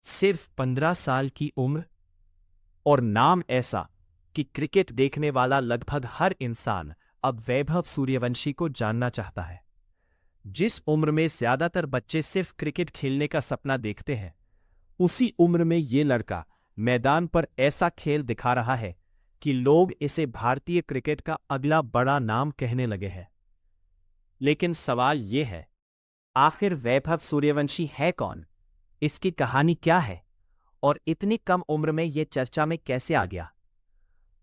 सिर्फ 15 साल की उम्र और नाम ऐसा कि क्रिकेट देखने वाला लगभग हर इंसान अब वैभव सूर्यवंशी को जानना चाहता है। जिस उम्र में ज्यादातर बच्चे सिर्फ क्रिकेट खेलने का सपना देखते हैं, उसी उम्र में ये लड़का मैदान पर ऐसा खेल दिखा रहा है कि लोग इसे भारतीय क्रिकेट का अगला बड़ा नाम कहने लगे हैं। लेकिन सवाल ये है, आखिर वैभव सूर्यवंशी है कौन? इसकी कहानी क्या है और इतनी कम उम्र में ये चर्चा में कैसे आ गया?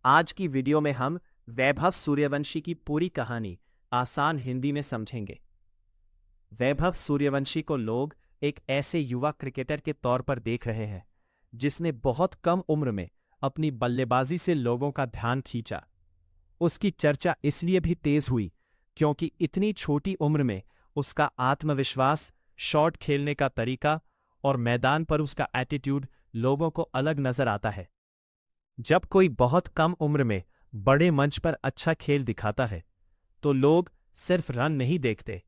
आज की वीडियो में हम वैभव सूर्यवंशी की पूरी कहानी आसान हिंदी में समझेंगे। वैभव सूर्यवंशी को लोग एक ऐसे युवा क्रिकेटर के तौर पर देख रहे हैं जिसने बहुत कम उम्र में अपनी बल्लेबाजी से लोगों का ध्यान खींचा। उसकी चर्चा इसलिए भी तेज हुई क्योंकि इतनी छोटी उम्र में उसका आत्मविश्वास, शॉट खेलने का तरीका और मैदान पर उसका एटीट्यूड लोगों को अलग नजर आता है। जब कोई बहुत कम उम्र में बड़े मंच पर अच्छा खेल दिखाता है, तो लोग सिर्फ रन नहीं देखते,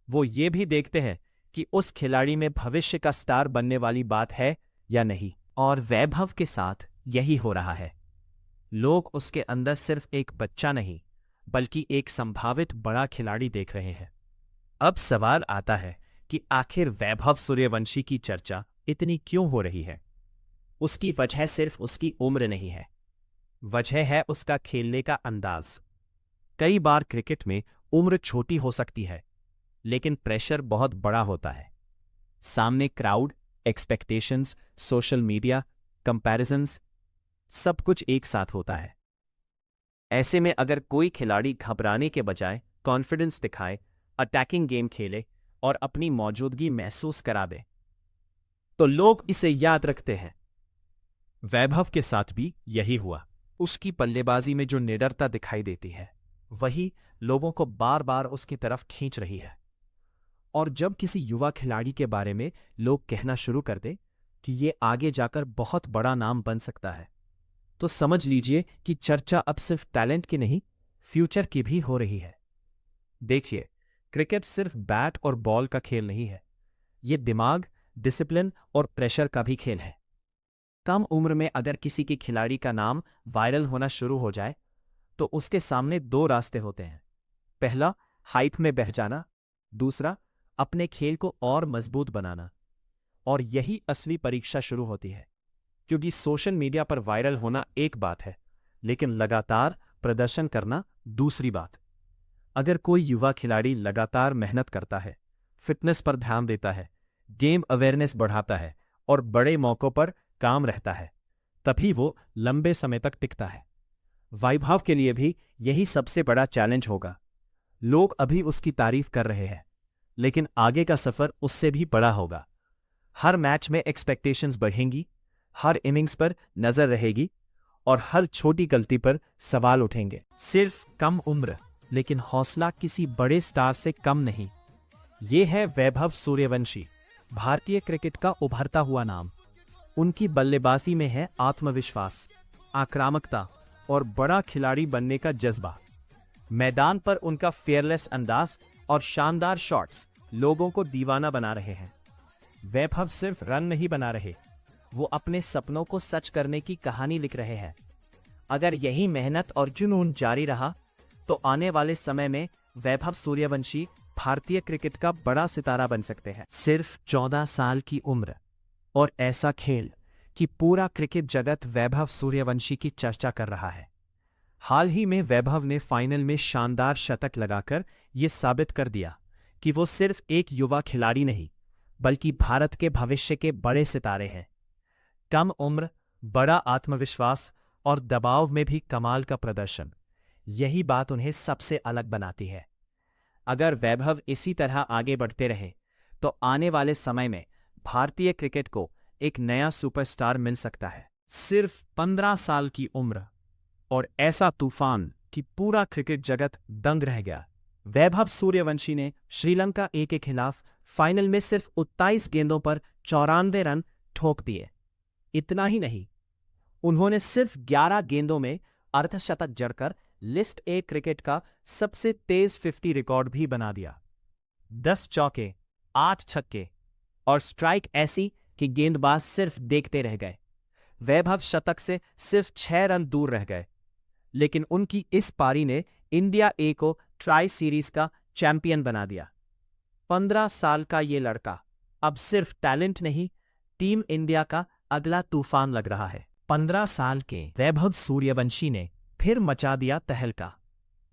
वो ये भी देखते हैं कि उस खिलाड़ी में भविष्य का स्टार बनने वाली बात है या नहीं। और वैभव के साथ यही हो रहा है। लोग उसके अंदर सिर्फ एक बच्चा नहीं, बल्कि एक संभावित बड़ा खिलाड़ी देख रहे हैं। अब सवाल आता है कि आखिर वैभव सूर्यवंशी की चर्चा इतनी क्यों हो रही है? उसकी वजह सिर्फ उसकी उम्र नहीं है, वजह है उसका खेलने का अंदाज। कई बार क्रिकेट में उम्र छोटी हो सकती है, लेकिन प्रेशर बहुत बड़ा होता है। सामने crowd, expectations, social media, comparisons, सब कुछ एक साथ होता है। ऐसे में अगर कोई खिलाड़ी घबराने के बजाय कॉन्फिडेंस दिखाए, अटैकिंग गेम खेले और अपनी मौजूदगी महसूस करा दे, तो लोग इसे याद रखते हैं। वैभव के साथ भी यही हुआ। उसकी बल्लेबाजी में जो निडरता दिखाई देती है, वही लोगों को बार बार उसकी तरफ खींच रही है। और जब किसी युवा खिलाड़ी के बारे में लोग कहना शुरू कर दें कि ये आगे जाकर बहुत बड़ा नाम बन सकता है, तो समझ लीजिए कि चर्चा अब सिर्फ टैलेंट की नहीं, फ्यूचर की भी हो रही है। देखिए, क्रिकेट सिर्फ बैट और बॉल का खेल नहीं है, ये दिमाग, डिसिप्लिन और प्रेशर का भी खेल है। कम उम्र में अगर किसी के खिलाड़ी का नाम वायरल होना शुरू हो जाए, तो उसके सामने दो रास्ते होते हैं। पहला, हाइप में बह जाना। दूसरा, अपने खेल को और मजबूत बनाना। और यही असली परीक्षा शुरू होती है, क्योंकि सोशल मीडिया पर वायरल होना एक बात है, लेकिन लगातार प्रदर्शन करना दूसरी बात। अगर कोई युवा खिलाड़ी लगातार मेहनत करता है, फिटनेस पर ध्यान देता है, गेम अवेयरनेस बढ़ाता है और बड़े मौकों पर काम रहता है, तभी वो लंबे समय तक टिकता है। वैभव के लिए भी यही सबसे बड़ा चैलेंज होगा। लोग अभी उसकी तारीफ कर रहे हैं, लेकिन आगे का सफर उससे भी बड़ा होगा। हर मैच में एक्सपेक्टेशंस बढ़ेंगी, हर इनिंग्स पर नजर रहेगी और हर छोटी गलती पर सवाल उठेंगे। सिर्फ कम उम्र, लेकिन हौसला किसी बड़े स्टार से कम नहीं। ये है वैभव सूर्यवंशी, भारतीय क्रिकेट का उभरता हुआ नाम। उनकी बल्लेबाजी में है आत्मविश्वास, आक्रामकता और बड़ा खिलाड़ी बनने का जज्बा। मैदान पर उनका फेयरलेस अंदाज और शानदार शॉट्स लोगों को दीवाना बना रहे हैं। वैभव सिर्फ रन नहीं बना रहे, वो अपने सपनों को सच करने की कहानी लिख रहे हैं। अगर यही मेहनत और जुनून जारी रहा, तो आने वाले समय में वैभव सूर्यवंशी भारतीय क्रिकेट का बड़ा सितारा बन सकते हैं। सिर्फ 14 साल की उम्र और ऐसा खेल कि पूरा क्रिकेट जगत वैभव सूर्यवंशी की चर्चा कर रहा है। हाल ही में वैभव ने फाइनल में शानदार शतक लगाकर ये साबित कर दिया कि वो सिर्फ एक युवा खिलाड़ी नहीं, बल्कि भारत के भविष्य के बड़े सितारे हैं। कम उम्र, बड़ा आत्मविश्वास और दबाव में भी कमाल का प्रदर्शन, यही बात उन्हें सबसे अलग बनाती है। अगर वैभव इसी तरह आगे बढ़ते रहे, तो आने वाले समय में भारतीय क्रिकेट को एक नया सुपरस्टार मिल सकता है। सिर्फ 15 साल की उम्र और ऐसा तूफान कि पूरा क्रिकेट जगत दंग रह गया। वैभव सूर्यवंशी ने श्रीलंका ए के खिलाफ फाइनल में सिर्फ 27 गेंदों पर 94 रन ठोक दिए। इतना ही नहीं, उन्होंने सिर्फ 11 गेंदों में अर्धशतक जड़कर लिस्ट ए क्रिकेट का सबसे तेज 50 रिकॉर्ड भी बना दिया। 10 चौके, 8 छक्के और स्ट्राइक ऐसी कि गेंदबाज सिर्फ देखते रह गए। वैभव शतक से सिर्फ 6 रन दूर रह गए, लेकिन उनकी इस पारी ने इंडिया ए को ट्राई सीरीज का चैंपियन बना दिया। 15 साल का ये लड़का अब सिर्फ टैलेंट नहीं, टीम इंडिया का अगला तूफान लग रहा है। 15 साल के वैभव सूर्यवंशी ने फिर मचा दिया तहलका।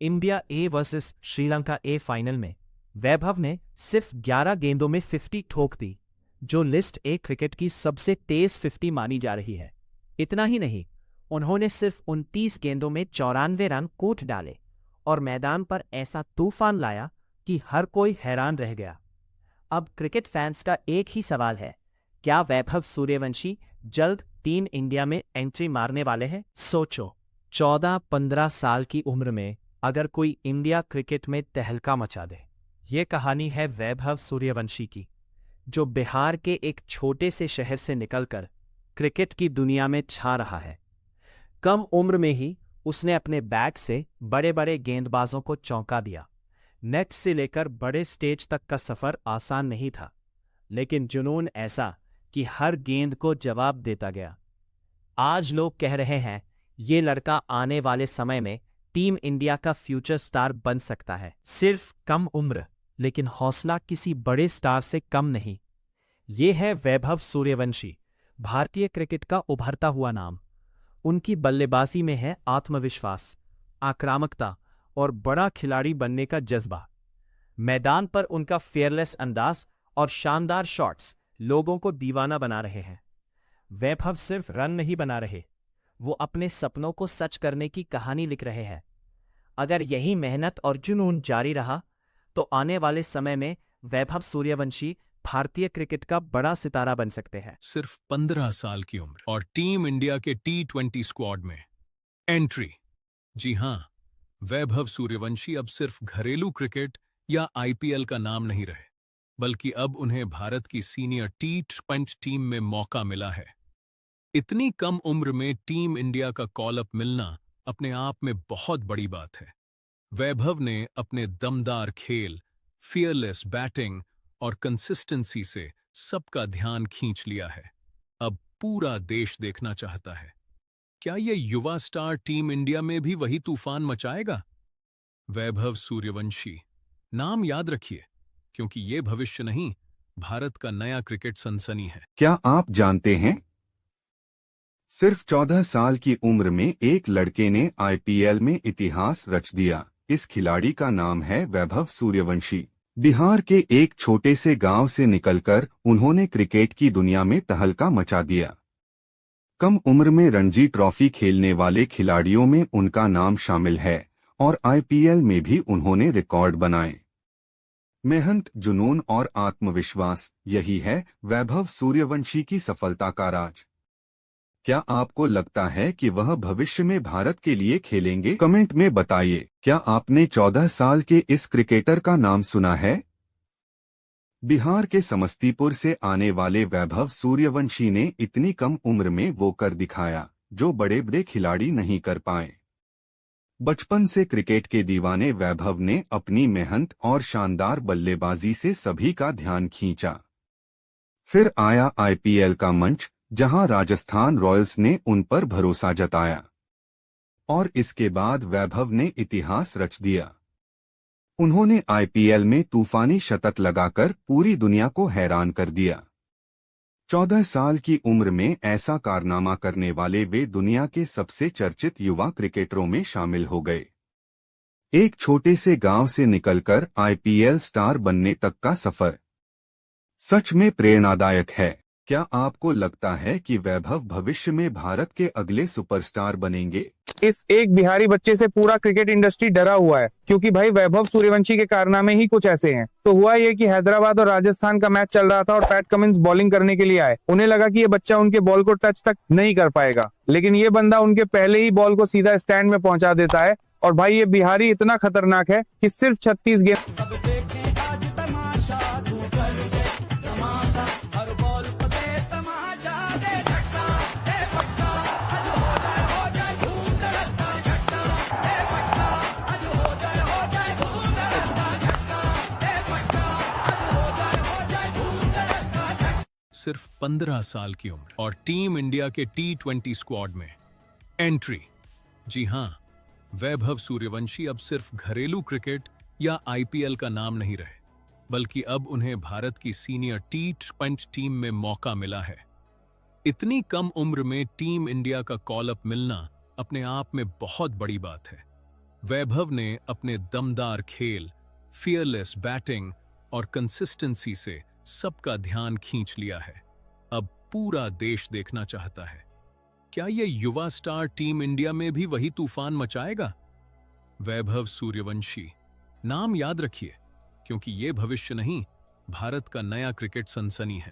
India A versus Sri Lanka A final में वैभव ने सिर्फ 11 गेंदों में 50 ठोक दी, जो लिस्ट ए क्रिकेट की सबसे तेज 50 मानी जा रही है। इतना ही नहीं, उन्होंने सिर्फ 29 गेंदों में 94 रन कोट डाले और मैदान पर ऐसा तूफान लाया कि हर कोई हैरान रह गया। अब क्रिकेट फैंस का एक ही सवाल है, क्या वैभव सूर्यवंशी जल्द टीम इंडिया में एंट्री मारने वाले हैं? सोचो, 14-15 साल की उम्र में अगर कोई इंडिया क्रिकेट में तहलका मचा दे। ये कहानी है वैभव सूर्यवंशी की, जो बिहार के एक छोटे से शहर से निकलकर क्रिकेट की दुनिया में छा रहा है। कम उम्र में ही उसने अपने बैट से बड़े बड़े गेंदबाजों को चौंका दिया। नेट से लेकर बड़े स्टेज तक का सफर आसान नहीं था, लेकिन जुनून ऐसा कि हर गेंद को जवाब देता गया। आज लोग कह रहे हैं ये लड़का आने वाले समय में टीम इंडिया का फ्यूचर स्टार बन सकता है। सिर्फ कम उम्र, लेकिन हौसला किसी बड़े स्टार से कम नहीं। ये है वैभव सूर्यवंशी, भारतीय क्रिकेट का उभरता हुआ नाम। उनकी बल्लेबाजी में है आत्मविश्वास, आक्रामकता और बड़ा खिलाड़ी बनने का जज्बा। मैदान पर उनका फेयरलेस अंदाज और शानदार शॉट्स लोगों को दीवाना बना रहे हैं। वैभव सिर्फ रन नहीं बना रहे, वो अपने सपनों को सच करने की कहानी लिख रहे हैं। अगर यही मेहनत और जुनून जारी रहा तो आने वाले समय में वैभव सूर्यवंशी भारतीय क्रिकेट का बड़ा सितारा बन सकते हैं। सिर्फ 15 साल की उम्र और टीम इंडिया के T20 स्क्वाड में एंट्री। जी हां, वैभव सूर्यवंशी अब सिर्फ घरेलू क्रिकेट या IPL का नाम नहीं रहे, बल्कि अब उन्हें भारत की सीनियर T20 टीम में मौका मिला है। इतनी कम उम्र में टीम इंडिया का कॉल अप मिलना अपने आप में बहुत बड़ी बात है। वैभव ने अपने दमदार खेल, फियरलेस बैटिंग और कंसिस्टेंसी से सबका ध्यान खींच लिया है। अब पूरा देश देखना चाहता है, क्या ये युवा स्टार टीम इंडिया में भी वही तूफान मचाएगा? वैभव सूर्यवंशी नाम याद रखिए, क्योंकि ये भविष्य नहीं, भारत का नया क्रिकेट सनसनी है। क्या आप जानते हैं, सिर्फ 14 साल की उम्र में एक लड़के ने IPL में इतिहास रच दिया। इस खिलाड़ी का नाम है वैभव सूर्यवंशी। बिहार के एक छोटे से गांव से निकलकर उन्होंने क्रिकेट की दुनिया में तहलका मचा दिया। कम उम्र में रणजी ट्रॉफी खेलने वाले खिलाड़ियों में उनका नाम शामिल है और IPL में भी उन्होंने रिकॉर्ड बनाए। मेहनत, जुनून और आत्मविश्वास, यही है वैभव सूर्यवंशी की सफलता का राज। क्या आपको लगता है कि वह भविष्य में भारत के लिए खेलेंगे? कमेंट में बताइए। क्या आपने 14 साल के इस क्रिकेटर का नाम सुना है? बिहार के समस्तीपुर से आने वाले वैभव सूर्यवंशी ने इतनी कम उम्र में वो कर दिखाया जो बड़े बड़े खिलाड़ी नहीं कर पाए। बचपन से क्रिकेट के दीवाने वैभव ने अपनी मेहनत और शानदार बल्लेबाजी से सभी का ध्यान खींचा। फिर आया IPL का मंच, जहां राजस्थान रॉयल्स ने उन पर भरोसा जताया और इसके बाद वैभव ने इतिहास रच दिया। उन्होंने IPL में तूफानी शतक लगाकर पूरी दुनिया को हैरान कर दिया। 14 साल की उम्र में ऐसा कारनामा करने वाले वे दुनिया के सबसे चर्चित युवा क्रिकेटरों में शामिल हो गए। एक छोटे से गांव से निकलकर IPL स्टार बनने तक का सफर सच में प्रेरणादायक है। क्या आपको लगता है कि वैभव भविष्य में भारत के अगले सुपरस्टार बनेंगे? इस एक बिहारी बच्चे से पूरा क्रिकेट इंडस्ट्री डरा हुआ है, क्योंकि भाई वैभव सूर्यवंशी के कारनामे ही कुछ ऐसे हैं। तो हुआ ये कि हैदराबाद और राजस्थान का मैच चल रहा था और पैट कमिंस बॉलिंग करने के लिए आए। उन्हें लगा कि ये बच्चा उनके बॉल को टच तक नहीं कर पाएगा, लेकिन ये बंदा उनके पहले ही बॉल को सीधा स्टैंड में पहुंचा देता है। और भाई ये बिहारी इतना खतरनाक है कि सिर्फ 36 गेंद सिर्फ 15 साल की उम्र और टीम इंडिया के T20 स्क्वाड में एंट्री। जी हां, वैभव सूर्यवंशी अब सिर्फ घरेलू क्रिकेट या आईपीएल का नाम नहीं रहे, बल्कि अब उन्हें भारत की सीनियर T20 टीम में मौका मिला है। इतनी कम उम्र में टीम इंडिया का कॉल अप मिलना अपने आप में बहुत बड़ी बात है। वैभव ने अपने दमदार खेल, फियरलेस बैटिंग और कंसिस्टेंसी से सबका ध्यान खींच लिया है। अब पूरा देश देखना चाहता है, क्या ये युवा स्टार टीम इंडिया में भी वही तूफान मचाएगा? वैभव सूर्यवंशी नाम याद रखिए, क्योंकि ये भविष्य नहीं, भारत का नया क्रिकेट सनसनी है।